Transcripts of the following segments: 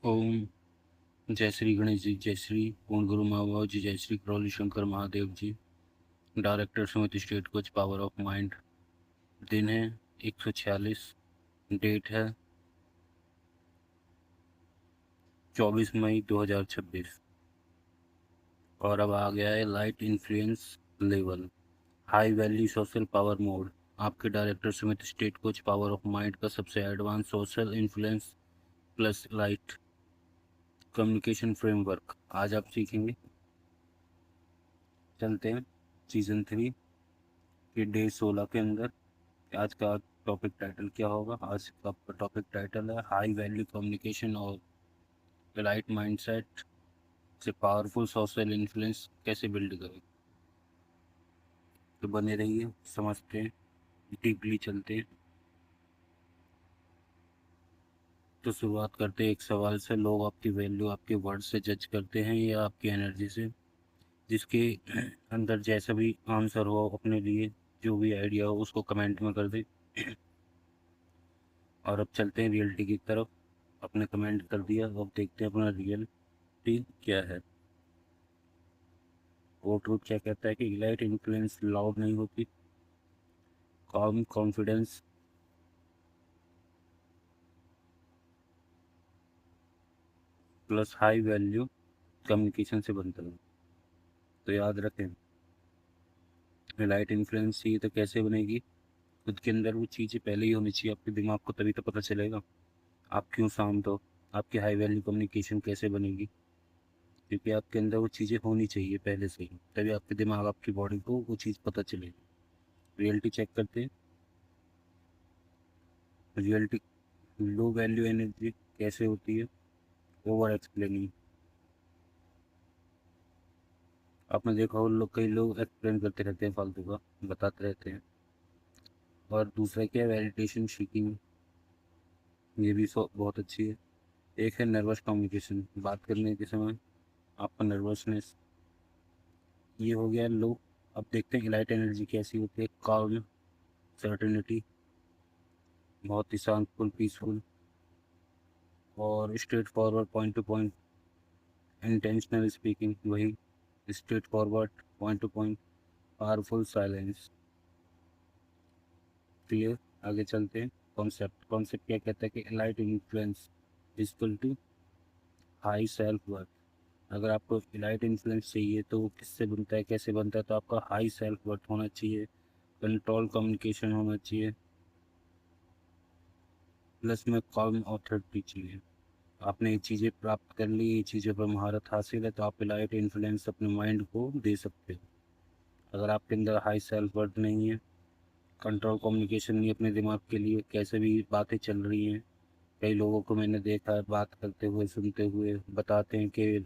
ओम। जय श्री गणेश जी, जय श्री पूर्ण गुरु महाभाव जी, जय श्री क्रौली शंकर महादेव जी। डायरेक्टर समिति state coach power of mind. दिन है 146। डेट है 24 मई 2026। और अब आ गया है light influence level, high value social power mode. आपके डायरेक्टर समिति state coach power of mind का सबसे advance social influence plus light communication framework आज आप सीखेंगे। चलते हैं सीजन 3 के डे 16 के अंदर। आज का टॉपिक टाइटल क्या होगा? आज का टॉपिक टाइटल है हाई वैल्यू कम्युनिकेशन और लाइट माइंडसेट से पावरफुल सोशल इन्फ्लुएंस कैसे बिल्ड करें। तो बने रहिए, समझते हैं, डीपली चलते हैं। तो शुरुआत करते हैं एक सवाल से। लोग आपकी वैल्यू आपके वर्ड से जज करते हैं या आपकी एनर्जी से? जिसके अंदर जैसा भी आंसर हो अपने लिए, जो भी आइडिया हो उसको कमेंट में कर दे। और अब चलते हैं रियलिटी की तरफ। अपने कमेंट कर दिया, अब देखते हैं अपना रियलिटी क्या है। वो ट्रूथ क्या कहता है कि इलाइट इन्फ्लुएंस लाउड नहीं होती, com confidence plus high value communication से बनता है। तो याद रखें, इलाइट इन्फ्लुएंस चाहिए तो कैसे बनेगी? खुद के अंदर वो चीज़ें पहले ही होनी चाहिए आपके दिमाग को, तभी तो पता चलेगा आप क्यों शांत हो। आपकी हाई वैल्यू कम्युनिकेशन कैसे बनेगी? क्योंकि आपके अंदर वो चीज़ें होनी चाहिए पहले से ही, तभी आपके दिमाग आपकी बॉडी को वो चीज़ पता चलेगी। रियलिटी चेक करते हैं। रियलिटी लो वैल्यू एनर्जी कैसे होती है? Over explaining. आपने देखा हो, लोग कई लोग एक्सप्लेन करते रहते हैं, फालतू का बताते रहते हैं। और दूसरा क्या है? Validation seeking. ये भी बहुत अच्छी है। एक है नर्वस कम्युनिकेशन, बात करने के समय आपका नर्वसनेस, ये हो गया लो। अब देखते हैं लाइट एनर्जी कैसी होती है। कॉल्म, सर्टेनिटी, बहुत ही शांतफुल, पीसफुल और straight forward, point to point. Intentional speaking, वही straight forward, point to point. Powerful silence. Clear? आगे चलते हैं। कॉन्सेप्ट कॉन्सेप्ट क्या कहता है कि light influence equal to high self worth. अगर आपको इलाइट इन्फ्लुएंस चाहिए तो वो किससे बनता है, कैसे बनता है? तो आपका हाई सेल्फ वर्थ होना चाहिए, कंट्रोल कम्युनिकेशन होना चाहिए, प्लस में कॉल्म अथॉरिटी चाहिए। आपने ये चीज़ें प्राप्त कर ली, ये चीज़ें पर महारत हासिल है, तो आप इलाइट इन्फ्लुएंस अपने माइंड को दे सकते हो। अगर आपके अंदर हाई सेल्फ वर्थ नहीं है, कंट्रोल कम्युनिकेशन नहीं अपने दिमाग के लिए, कैसे भी बातें चल रही हैं। कई लोगों को मैंने देखा है बात करते हुए, सुनते हुए बताते हैं कि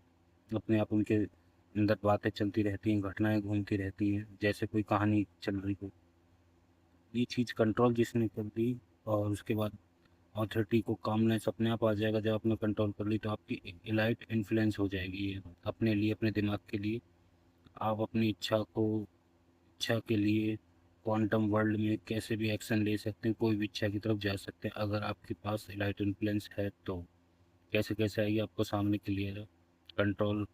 अपने आप उनके अंदर बातें चलती रहती हैं, घटनाएं घूमती रहती हैं, जैसे कोई कहानी चल रही हो। ये चीज़ कंट्रोल जिसने कर दी, और उसके बाद ऑथोरिटी को कामनेस अपने आप आ जाएगा। जब आपने कंट्रोल कर ली तो आपकी इलाइट इन्फ्लुएंस हो जाएगी ये अपने लिए, अपने दिमाग के लिए। आप अपनी इच्छा के लिए क्वांटम वर्ल्ड में कैसे भी एक्शन ले सकते हैं, कोई भी इच्छा की तरफ जा सकते हैं, अगर आपके पास इलाइट इन्फ्लुएंस है तो। कैसे कैसे आएगी आपको सामने क्लियर है। कंट्रोल,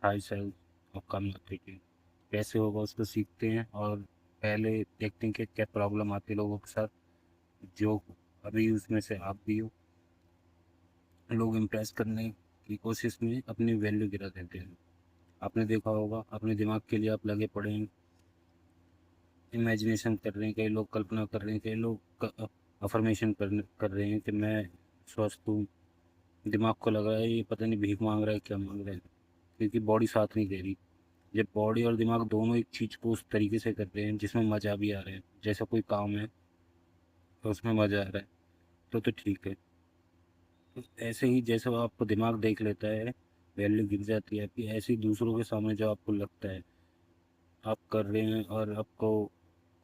हाई सेल्फ और कम ऑथोरिटी कैसे होगा उसको सीखते हैं। और पहले देखते हैं कि क्या प्रॉब्लम आती है लोगों के साथ, जो अभी उसमें से आप भी हो। लोग इम्प्रेस करने की कोशिश में अपनी वैल्यू गिरा देते हैं। आपने देखा होगा, अपने दिमाग के लिए आप लगे पड़े हैं, इमेजिनेशन कर रहे हैं, कई लोग कल्पना कर रहे हैं, कई लोग अफर्मेशन कर रहे हैं कि मैं स्वस्थ हूँ। दिमाग को लग रहा है ये पता नहीं भीख मांग रहा है, क्या मांग रहा है, क्योंकि बॉडी साथ नहीं दे रही। जब बॉडी और दिमाग दोनों एक चीज़ को उस तरीके से कर रहे हैं जिसमें मज़ा भी आ रहा है, जैसा कोई काम है तो उसमें मज़ा आ रहा है, तो ठीक है। तो ऐसे ही जैसे वो आपको दिमाग देख लेता है, वैल्यू गिर जाती है आपकी, ऐसे ही दूसरों के सामने जो आपको लगता है आप कर रहे हैं और आपको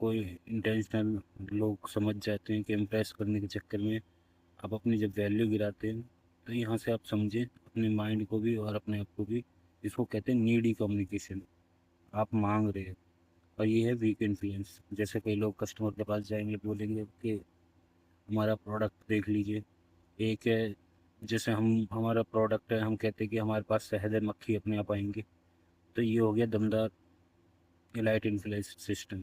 कोई इंटेंशनल लोग समझ जाते हैं कि इम्प्रेस करने के चक्कर में आप अपनी जब वैल्यू गिराते हैं, तो यहाँ से आप समझें अपने माइंड को भी और अपने आप को भी। इसको कहते हैं नीडी कम्युनिकेशन। आप मांग रहे हैं। और ये है वीक इन्फ्लुएंस। जैसे कई लोग कस्टमर के पास जाएंगे, बोलेंगे कि हमारा प्रोडक्ट देख लीजिए। एक है जैसे हम हमारा प्रोडक्ट है, हम कहते हैं कि हमारे पास शहद है, मक्खी अपने आप आएंगे। तो ये हो गया दमदार इलाइट इन्फ्लुएंस सिस्टम।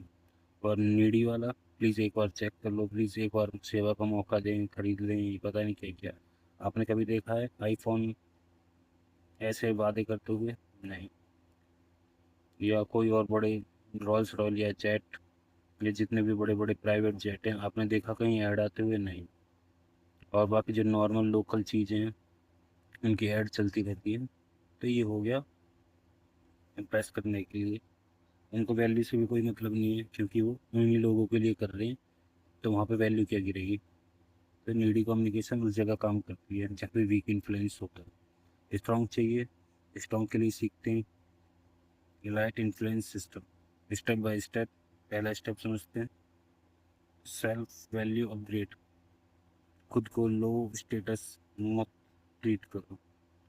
और नीडी वाला, प्लीज़ एक बार चेक कर लो, प्लीज़ एक बार सेवा का मौका दें, खरीद लें, ये पता नहीं क्या क्या। आपने कभी देखा है आईफोन ऐसे वादे करते हुए? नहीं। या कोई और बड़े रॉयल्स रॉयल या जेट, ये जितने भी बड़े बड़े प्राइवेट जेट हैं, आपने देखा कहीं ऐड आते हुए? नहीं। और बाकी जो नॉर्मल लोकल चीज़ें हैं उनकी ऐड चलती रहती है। तो ये हो गया इम्प्रेस करने के लिए। उनको वैल्यू से भी कोई मतलब नहीं है, क्योंकि वो उन्हीं लोगों के लिए कर रहे हैं। तो वहाँ पे वैल्यू क्या गिरेगी? तो नीडी कम्युनिकेशन उस जगह काम करती है जहाँ पे वीक इन्फ्लुएंस होता है। स्ट्रॉन्ग चाहिए, स्ट्रॉन्ग के लिए सीखते हैं elite influence system. Step by step. पहला स्टेप समझते हैं, सेल्फ वैल्यू अपग्रेड। खुद को लो स्टेटस मत ट्रीट करो,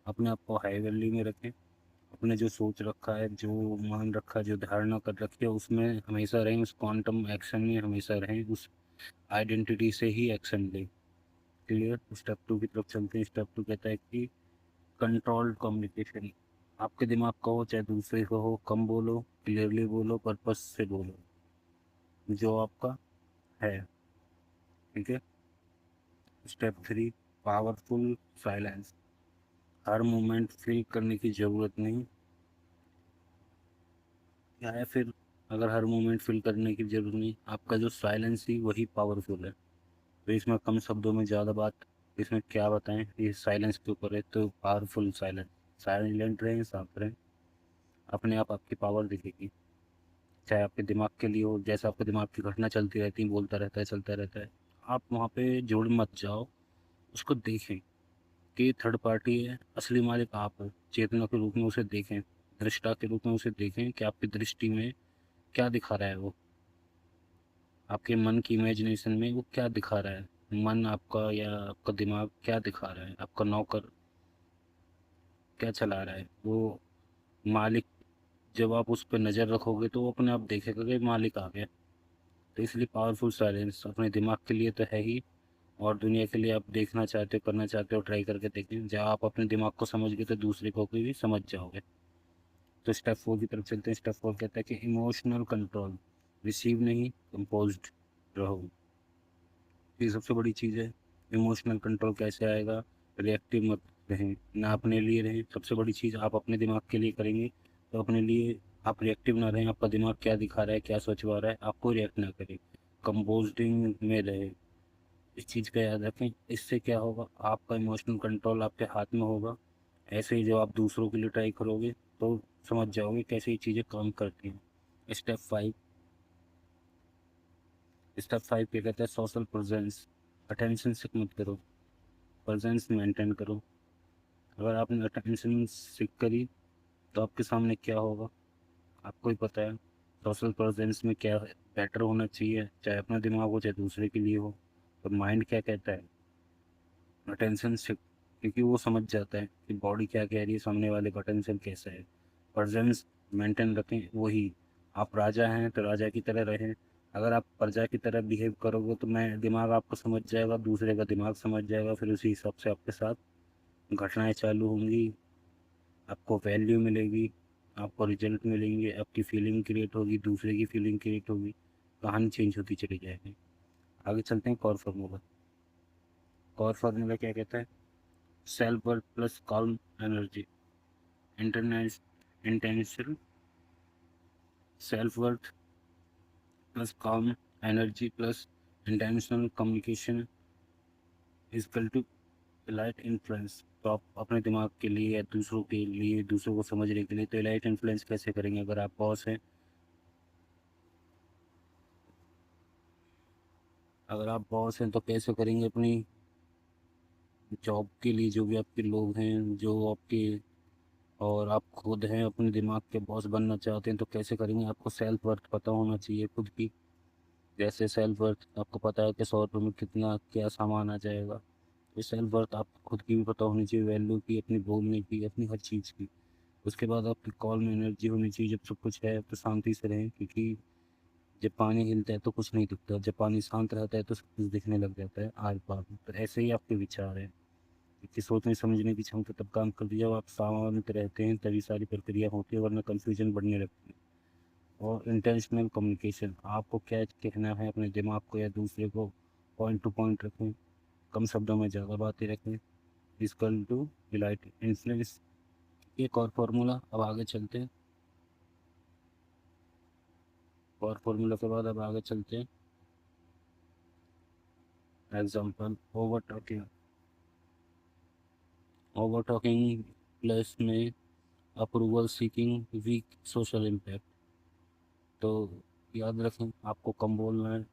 अपने आप को हाई वैल्यू में रखें। अपने जो सोच रखा है, जो मान रखा है, जो धारणा कर रखी है, उसमें हमेशा रहें, उस क्वांटम एक्शन में हमेशा रहें, उस आइडेंटिटी से ही एक्शन लें। क्लियर? स्टेप टू की तरफ चलते हैं। स्टेप टू कहता है कि कंट्रोल्ड कम्युनिकेशन। आपके दिमाग का हो चाहे दूसरे का हो, कम बोलो, क्लियरली बोलो, पर्पस से बोलो, जो आपका है। ठीक है। Step three, powerful silence. हर मोमेंट फील करने की ज़रूरत नहीं। क्या है फिर? अगर हर मोमेंट फील करने की जरूरत नहीं, आपका जो साइलेंस ही वही पावरफुल है। तो इसमें कम शब्दों में ज़्यादा बात, इसमें क्या बताएं, ये साइलेंस के ऊपर है। तो पावरफुल साइलेंस, साइलेंट रहें, शांत रहें, अपने आप आपकी पावर दिखेगी। चाहे आपके दिमाग के लिए हो, जैसे आपके दिमाग की घटना चलती रहती है, बोलता रहता है, चलता रहता है, आप वहाँ पे जुड़ मत जाओ। उसको देखें कि थर्ड पार्टी है, असली मालिक आप हो। चेतना के रूप में उसे देखें, दृष्टा के रूप में उसे देखें कि आपकी दृष्टि में क्या दिखा रहा है वो, आपके मन की इमेजिनेशन में वो क्या दिखा रहा है। मन आपका या आपका दिमाग क्या दिखा रहा है, आपका नौकर क्या चला रहा है, वो मालिक। जब आप उस पर नज़र रखोगे तो वो अपने आप देखेगा कि मालिक आ गया। तो इसलिए पावरफुल साइलेंस अपने दिमाग के लिए तो है ही, और दुनिया के लिए आप देखना चाहते हो, करना चाहते हो, ट्राई करके देखें। जब आप अपने दिमाग को समझ गए तो दूसरे को भी समझ जाओगे। तो स्टेप फोर की तरफ चलते हैं। स्टेप फोर कहता है कि इमोशनल कंट्रोल। रिसीव नहीं, कंपोज्ड रहो। ये सबसे बड़ी चीज़ है। इमोशनल कंट्रोल कैसे आएगा? रिएक्टिव मत रहें, ना अपने लिए रहें। सबसे बड़ी चीज़, आप अपने दिमाग के लिए करेंगे तो अपने लिए आप रिएक्टिव ना रहें। आपका दिमाग क्या दिखा रहा है, क्या सोचवा रहा है, आपको रिएक्ट ना करें, कंपोजिंग में रहे। इस चीज़ का याद रखें। इससे क्या होगा, आपका इमोशनल कंट्रोल आपके हाथ में होगा। ऐसे ही जब आप दूसरों के लिए ट्राई करोगे तो समझ जाओगे कैसे ये चीज़ें काम करती हैं। Step five. स्टेप फाइव क्या कहता है? Social presence. अटेंशन सिक मत करो, प्रेजेंस मेंटेन करो। अगर आपने अटेंशन सिक करी तो आपके सामने क्या होगा, आपको ही पता है। सोशल प्रेजेंस में क्या बेटर होना चाहिए, चाहे अपना दिमाग हो चाहे दूसरे के लिए हो। तो माइंड क्या कहता है? अटेंशन सिक, क्योंकि वो समझ जाता है कि बॉडी क्या कह रही है, सामने वाले का अटेंशन कैसा है। प्रेजेंस मेंटेन रखें। वही, आप राजा हैं तो राजा की तरह रहें। अगर आप प्रजा की तरह बिहेव करोगे तो मैं दिमाग आपको समझ जाएगा, दूसरे का दिमाग समझ जाएगा, फिर उसी हिसाब से आपके साथ घटनाएं चालू होंगी। आपको वैल्यू मिलेगी, आपको रिजल्ट मिलेंगे, आपकी फीलिंग क्रिएट होगी, दूसरे की फीलिंग क्रिएट होगी, कहानी चेंज होती चली जाएगी। आगे चलते हैं कॉर फार्मूला। कॉर फार्मूला क्या कहता है? Self worth plus calm energy. Internet intentional self worth plus calm energy plus intentional communication equal to elite influence. तो आप अपने दिमाग के लिए या दूसरों के लिए, दूसरों को समझने के लिए, तो इलाइट इन्फ्लुएंस कैसे करेंगे? अगर आप बॉस हैं, अगर आप बॉस हैं तो कैसे करेंगे अपनी जॉब के लिए, जो भी आपके लोग हैं, जो आपके, और आप खुद हैं अपने दिमाग के बॉस बनना चाहते हैं तो कैसे करेंगे? आपको सेल्फ वर्थ पता होना चाहिए खुद की। जैसे सेल्फ वर्थ आपको पता है कि 100 रुपये में कितना क्या सामान आ जाएगा। तो सेल्फ वर्थ आप खुद की भी पता होनी चाहिए, वैल्यू की, अपनी बोलने की, अपनी हर चीज़ की। उसके बाद आपकी कॉल में एनर्जी होनी चाहिए। जब सब कुछ है तो शांति से रहें, क्योंकि जब पानी हिलता है तो कुछ नहीं दिखता, जब पानी शांत रहता है तो सब कुछ दिखने लग जाता है आर पार। तो ऐसे ही आपके विचार हैं। कि सोचने समझने की क्षमता तब काम करती है जब आप शांत रहते हैं, तभी सारी प्रक्रिया होती है, वरना कन्फ्यूजन बढ़ने लगती है। और इंटेंशनल कम्युनिकेशन, आपको क्या कहना है अपने दिमाग को या दूसरे को पॉइंट टू पॉइंट रखें, कम शब्दों में ज़्यादा बातें रखें। Equal to delight influence. एक और फार्मूला, अब आगे चलते हैं। और फार्मूला के बाद अब आगे चलते हैं। Example, over talking. Over talking plus में approval seeking, weak social impact. तो याद रखें, आपको कम बोलना है,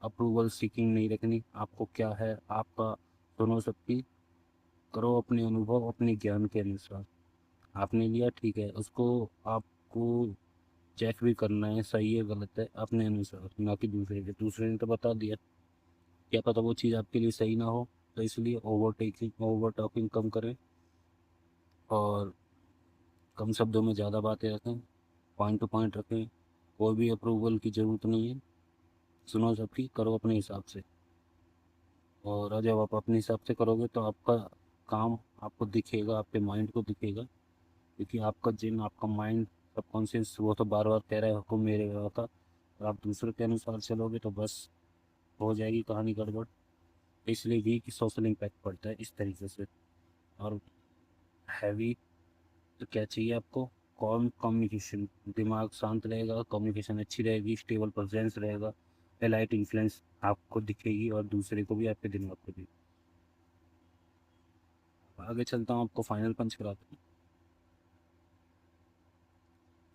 अप्रूवल सीकिंग नहीं रखनी। आपको क्या है, आपका सुनो सबकी, करो अपने अनुभव अपने ज्ञान के अनुसार। आपने लिया ठीक है, उसको आपको चेक भी करना है सही है गलत है अपने अनुसार, ना कि दूसरे के। दूसरे ने तो बता दिया, क्या पता वो चीज़ आपके लिए सही ना हो। तो इसलिए ओवर टॉकिंग कम करें और कम शब्दों में ज़्यादा बातें रखें, पॉइंट टू पॉइंट रखें। कोई भी अप्रूवल की ज़रूरत नहीं है, सुनो सबकी, करो अपने हिसाब से। और जब आप अपने हिसाब से करोगे तो आपका काम आपको दिखेगा, आपके माइंड को दिखेगा। क्योंकि आपका जिन आपका माइंड सबकॉन्शियस वो तो बार बार कह रहा है हुक्म मेरे का। और आप दूसरे के अनुसार चलोगे तो बस हो जाएगी कहानी गड़बड़। इसलिए भी कि सोशल इम्पैक्ट पड़ता है इस तरीके से। और हैवी तो क्या चाहिए आपको, कॉम कम्युनिकेशन। दिमाग शांत रहेगा, कम्युनिकेशन अच्छी रहेगी, स्टेबल प्रेजेंस रहेगा, लाइट इन्फ्लुएंस आपको दिखेगी और दूसरे को भी, आपके दिमाग को भी। आगे चलता हूँ, आपको फाइनल पंच कराता हूँ।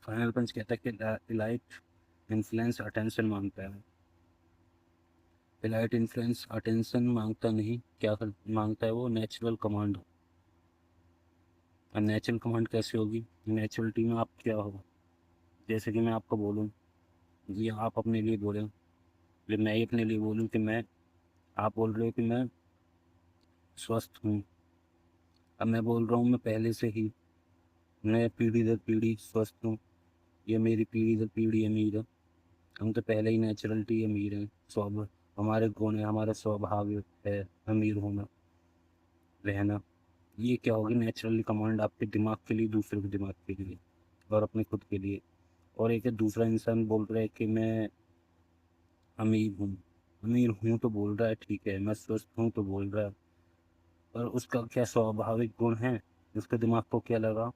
फाइनल पंच कहता है कि लाइट इन्फ्लुएंस अटेंशन मांगता है। लाइट इन्फ्लुएंस अटेंशन मांगता नहीं, क्या कर मांगता है वो, नेचुरल कमांड। और नेचुरल कमांड कैसे होगी, नेचुरलिटी में आप क्या हो। जैसे कि मैं आपको बोलूँ, ये आप अपने लिए बोलें, ये मैं ही अपने लिए बोलूँ कि मैं, आप बोल रहे हो कि मैं स्वस्थ हूँ। अब मैं बोल रहा हूँ मैं पहले से ही, मैं पीढ़ी दर पीढ़ी स्वस्थ हूँ, ये मेरी पीढ़ी दर पीढ़ी अमीर है। हम तो पहले ही नेचुरलिटी अमीर हैं, स्वभाव हमारे गुण है, हमारा स्वभाव है अमीर होना रहना। ये क्या होगी, नेचुरली कमांड आपके दिमाग के लिए, दूसरे के दिमाग के लिए और अपने खुद के लिए। और एक है दूसरा इंसान बोल रहा है कि मैं अमीर हूँ। अमीर हूँ तो बोल रहा है ठीक है, मैं स्वस्थ हूँ तो बोल रहा है, पर उसका क्या स्वाभाविक गुण है, उसके दिमाग को क्या लगा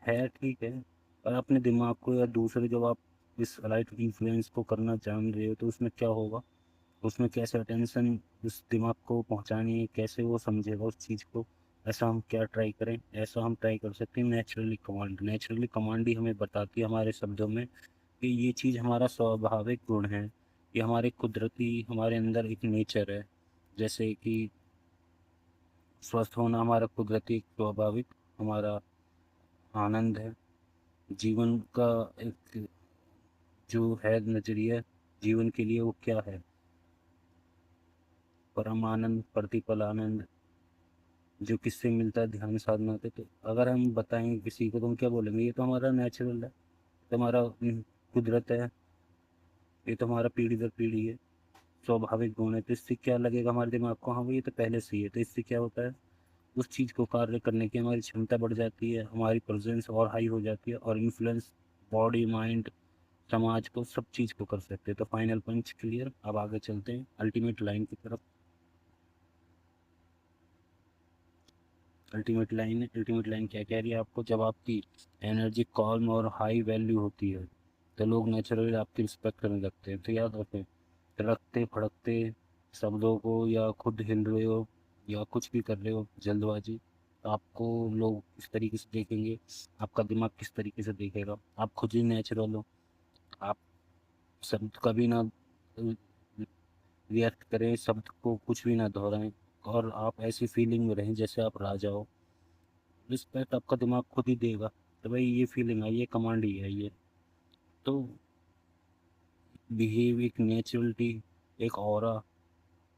है ठीक है। और अपने दिमाग को या दूसरे, जब आप इस लाइट इन्फ्लुएंस को करना जान रहे हो तो उसमें क्या होगा, उसमें कैसे अटेंशन उस दिमाग को पहुंचानी है, कैसे वो समझेगा उस चीज़ को। ऐसा हम क्या ट्राई करें, ऐसा हम ट्राई कर सकते हैं नेचुरली कमांड। नेचुरली कमांड ही हमें बताती है हमारे शब्दों में कि ये चीज़ हमारा स्वाभाविक गुण है, ये हमारे कुदरती, हमारे अंदर एक नेचर है। जैसे कि स्वस्थ होना हमारा कुदरती स्वाभाविक हमारा आनंद है। जीवन का एक जो है नजरिया जीवन के लिए, वो क्या है, परम आनंद, प्रतिपल आनंद, जो किससे मिलता है, ध्यान साधना से। तो अगर हम बताएं किसी को तो हम क्या बोलेंगे, ये तो हमारा नेचुरल है, तो हमारा कुदरत है, ये तो हमारा पीढ़ी दर पीढ़ी है, स्वाभाविक गुण है। तो इससे क्या लगेगा हमारे दिमाग को, हाँ भाई ये तो पहले से ही है। तो इससे क्या होता है, उस चीज़ को कार्य करने की हमारी क्षमता बढ़ जाती है, हमारी प्रेजेंस और हाई हो जाती है, और इन्फ्लुएंस बॉडी माइंड समाज को, सब चीज़ को कर सकते हैं। तो फाइनल पंच क्लियर। अब आगे चलते हैं अल्टीमेट लाइन की तरफ। अल्टीमेट लाइन क्या कह रही है आपको, जब आपकी एनर्जी कॉल्म और हाई वैल्यू होती है तो लोग नेचुरली आपकी रिस्पेक्ट करने लगते हैं। तो याद रखें, तड़कते भड़कते शब्दों को, या खुद हिल रहे हो या कुछ भी कर रहे हो जल्दबाजी, तो आपको लोग किस तरीके से देखेंगे, आपका दिमाग किस तरीके से देखेगा। आप खुद ही नेचुरल हो, आप शब्द कभी ना रिएक्ट करें, शब्द को कुछ भी ना दोहराएं, और आप ऐसी फीलिंग में रहें जैसे आप राजा हो। रिस्पेक्ट आपका दिमाग खुद ही देगा, तो भाई ये फीलिंग है, ये कमांड ही है ये। तो बिहेव, एक नेचुरलिटी, एक ऑरा,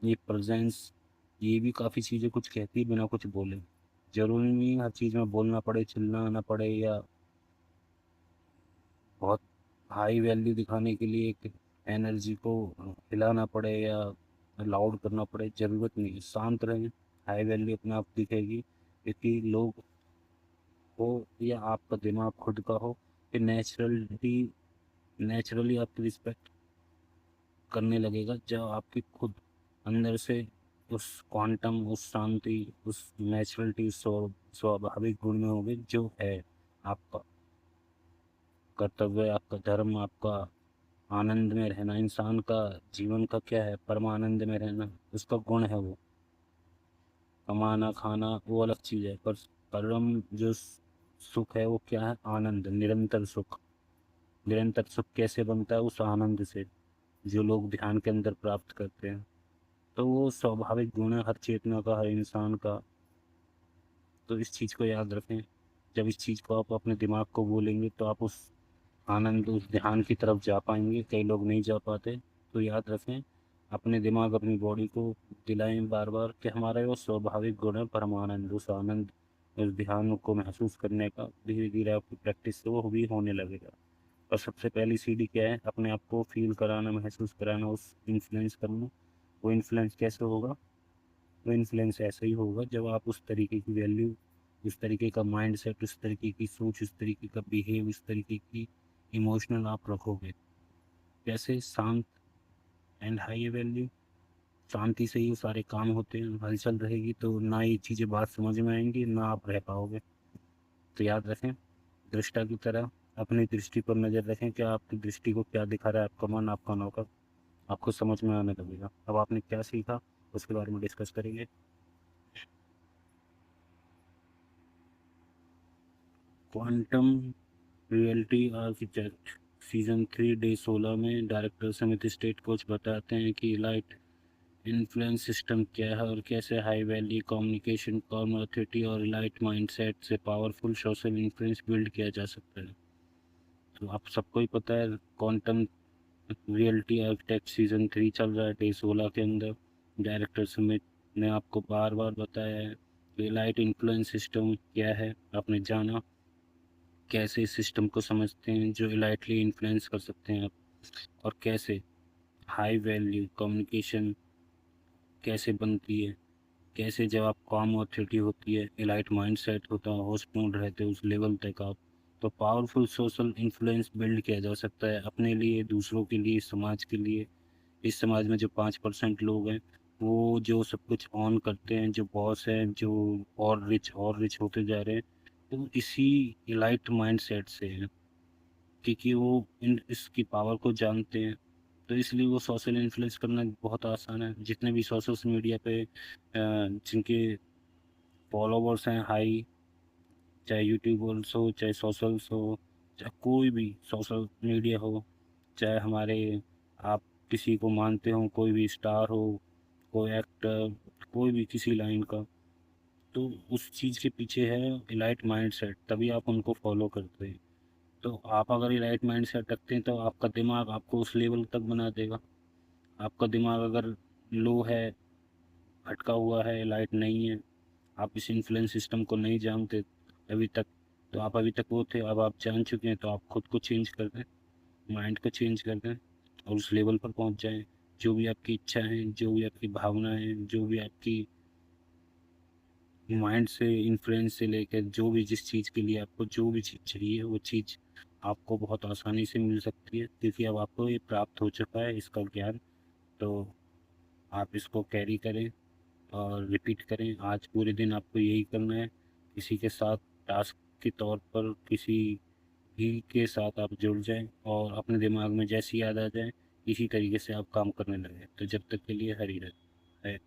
ये प्रेजेंस, ये भी काफ़ी चीज़ें कुछ कहती है बिना कुछ बोले। जरूरी नहीं हर चीज़ में बोलना पड़े, चिल्लाना ना पड़े, या बहुत हाई वैल्यू दिखाने के लिए एक एनर्जी को हिलाना पड़े या लाउड करना पड़े। ज़रूरत नहीं है, शांत रहें, हाई वैल्यू अपने आप दिखेगी, क्योंकि लोग हो या आपका दिमाग खुद का हो, कि नेचुरली आपकी रिस्पेक्ट करने लगेगा, जब आपकी खुद अंदर से उस क्वांटम, उस शांति, उस नेचुरलिटी, स्वाभाविक गुण में होगी जो है आपका कर्तव्य, आपका धर्म, आपका आनंद में रहना। इंसान का जीवन का क्या है? परमानंद में रहना, उसका गुण है वो। कमाना खाना वो अलग चीज़ है, पर परम जो सुख है वो क्या है? आनंद, निरंतर सुख। निरंतर सुख कैसे बनता है? उस आनंद से, जो लोग ध्यान के अंदर प्राप्त करते हैं। तो वो स्वाभाविक गुण है हर चेतना का, हर इंसान का। तो इस चीज़ को याद रखें। जब इस चीज़ को आप अपने दिमाग को बोलेंगे तो आप उस आनंद, उस ध्यान की तरफ जा पाएंगे। कई लोग नहीं जा पाते। तो याद रखें, अपने दिमाग, अपनी बॉडी को दिलाएं बार बार कि हमारा वो स्वाभाविक गुण है परमानंद। उस आनंद, उस ध्यान को महसूस करने का धीरे धीरे आपकी प्रैक्टिस से वो भी होने लगेगा। और सबसे पहली सीढ़ी क्या है? अपने आप को फील कराना, महसूस कराना, उस इन्फ्लुएंस करना। वो इन्फ्लुएंस कैसे होगा? वो इन्फ्लुएंस ऐसे ही होगा जब आप उस तरीके की वैल्यू, उस तरीके का माइंड सेट, उस तरीके की सोच, उस तरीके का बिहेव, उस तरीके की इमोशनल आप रखोगे। कैसे? शांत एंड हाई वैल्यू। शांति से ही वो सारे काम होते हैं। हलचल रहेगी तो ना ये चीज़ें बात समझ में आएंगी, ना आप रह पाओगे। तो याद रखें, दृष्टा की तरह अपनी दृष्टि पर नज़र रखें कि आपकी दृष्टि को क्या दिखा रहा है आपका मन, आपका नौकर। आपको समझ में आने लगेगा। अब आपने क्या सीखा उसके बारे में डिस्कस करेंगे। Quantum reality architect season 3 day 16 में डायरेक्टर समिति स्टेट कोच बताते हैं कि लाइट इन्फ्लुएंस सिस्टम क्या है और कैसे high value communication, common authority और लाइट माइंडसेट से पावरफुल सोशल इन्फ्लुएंस बिल्ड किया जा सकता है। तो आप सबको ही पता है, क्वांटम रियलिटी आर्किटेक्ट सीजन 3 चल रहा है डे 16 के अंदर। डायरेक्टर समित ने आपको बार बार बताया है कि लाइट इन्फ्लुएंस सिस्टम क्या है, आपने जाना। कैसे इस सिस्टम को समझते हैं जो लाइटली इन्फ्लुएंस कर सकते हैं आप, और कैसे हाई वैल्यू कम्युनिकेशन कैसे बनती है। कैसे जब आप काम ऑथोरिटी होती है, एलाइट माइंड सेट होता है, होस्ट मोड रहते हैं उस लेवल तक आप, तो पावरफुल सोशल इन्फ्लुएंस बिल्ड किया जा सकता है अपने लिए, दूसरों के लिए, समाज के लिए। इस समाज में जो 5% लोग हैं, वो जो सब कुछ ऑन करते हैं, जो बॉस हैं, जो और रिच होते जा रहे हैं, तो इसी इलाइट माइंड सेट से है, क्योंकि वो इन इसकी पावर को जानते हैं। तो इसलिए वो सोशल इन्फ्लुएंस करना बहुत आसान है। जितने भी सोशल मीडिया पे जिनके फॉलोवर्स हैं हाई, चाहे यूट्यूबर्स हो, चाहे सोशल्स हो, चाहे कोई भी सोशल मीडिया हो, चाहे हमारे, आप किसी को मानते हो, कोई भी स्टार हो, कोई एक्टर, कोई भी किसी लाइन का, तो उस चीज़ के पीछे है इलाइट माइंड सेट, तभी आप उनको फॉलो करते हैं। तो आप अगर इलाइट माइंड सेट रखते हैं तो आपका दिमाग आपको उस लेवल तक बना देगा। आपका दिमाग अगर लो है, भटका हुआ है, लाइट नहीं है, आप इस इन्फ्लुएंस सिस्टम को नहीं जानते अभी तक, तो आप अभी तक वो थे, अब आप जान चुके हैं, तो आप खुद को चेंज कर दें, माइंड को चेंज कर दें और उस लेवल पर पहुंच जाएं। जो भी आपकी इच्छा है, जो भी आपकी भावना है, जो भी आपकी माइंड से इन्फ्लुएंस से लेकर जो भी, जिस चीज़ के लिए आपको जो भी चीज़ चाहिए, वो चीज़ आपको बहुत आसानी से मिल सकती है, क्योंकि अब आपको ये प्राप्त हो चुका है इसका ज्ञान। तो आप इसको कैरी करें और रिपीट करें। आज पूरे दिन आपको यही करना है। किसी के साथ टास्क के तौर पर किसी भी के साथ आप जुड़ जाएं और अपने दिमाग में जैसी याद आ जाए, इसी तरीके से आप काम करने लगे। तो जब तक के लिए हरी रहे है।